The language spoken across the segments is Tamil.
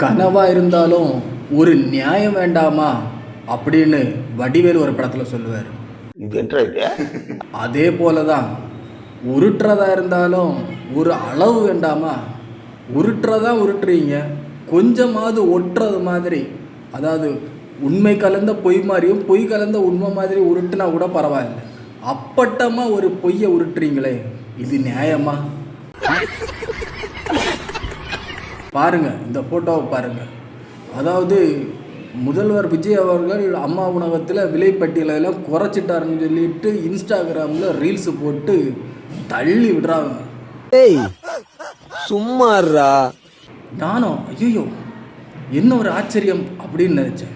கனவா இருந்தாலும் ஒரு நியாயம் வேண்டாமா அப்படின்னு வடிவேலு ஒரு படத்துல சொல்லுவார். இது என்ன இது? அதே போல தான் உருட்டுறதா இருந்தாலும் ஒரு அளவு வேண்டாமா? உருட்டுறதா உருட்டுறீங்க, கொஞ்சமாவது ஒட்டுறது மாதிரி, அதாவது உண்மை கலந்த பொய் மாதிரியும் பொய் கலந்த உண்மை மாதிரி உருட்டுனா கூட பரவாயில்ல, அப்பட்டமாக ஒரு பொய்யை உருட்டுறீங்களே, இது நியாயமா? பாருங்க, இந்த ஃபோட்டோவை பாருங்க. அதாவது முதல்வர் விஜய் அவர்கள் அம்மா உணவகத்தில் விலைப்பட்டியலெல்லாம் குறைச்சிட்டாருன்னு சொல்லிட்டு இன்ஸ்டாகிராமில் ரீல்ஸ் போட்டு தள்ளி விடுறாங்க. ஏய் சும்மாறா. நானும் ஐயோ என்ன ஒரு ஆச்சரியம் அப்படின்னு நினச்சேன்.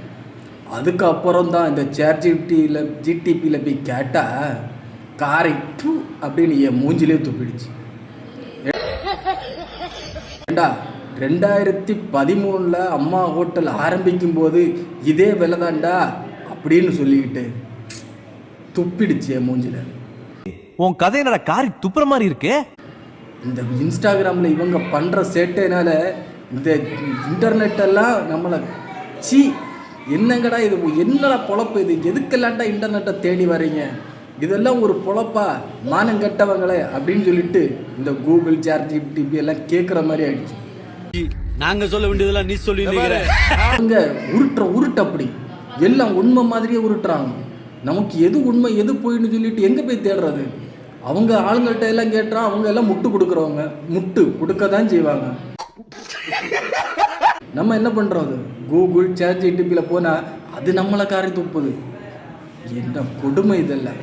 அதுக்கப்புறம் தான் இந்த ஜிடிபியில் போய் கேட்டால் காரை டூ அப்படின்னு என் மூஞ்சிலே துப்பிடுச்சு. ஏண்டா 2013 அம்மா ஹோட்டல் ஆரம்பிக்கும் போது இதே விலை தான்டா அப்படின்னு சொல்லிக்கிட்டு துப்பிடுச்சு என் மூஞ்சில. உன் கதை என்னடா காரி துப்புற மாதிரி இருக்கு. இந்த இன்ஸ்டாகிராமில் இவங்க பண்ணுற சேட்டைனால இந்த இன்டர்நெட்டெல்லாம் நம்மளை சி என்னங்கடா இது, என்னடா பொழப்பு இது, எதுக்கெல்லாம்டா இன்டர்நெட்டை தேடி வரீங்க, இதெல்லாம் ஒரு பொழப்பா மானம் கெட்டவங்களே அப்படின்னு சொல்லிட்டு இந்த கூகுள் சாட்ஜிபிடி எல்லாம் கேட்குற மாதிரி ஆயிடுச்சு. நாங்க சொல்ல வேண்டியதெல்லாம் நீ சொல்லி அவங்க உருட்டு அப்படி எல்லாம் உண்மை மாதிரியே உருட்டுறாங்க. நமக்கு எது உண்மை எது போயின்னு சொல்லிட்டு எங்கே போய் தேடுறது? அவங்க ஆளுங்கள்ட்ட எல்லாம் கேட்டால் அவங்க எல்லாம் முட்டு கொடுக்குறவங்க, முட்டு கொடுக்க தான் செய்வாங்க. நம்ம என்ன பண்ணுறது? கூகுள் சாட்ஜிபிடியில் போனால் அது நம்மளை காரி துப்புது. என்ன கொடுமை இதெல்லாம்.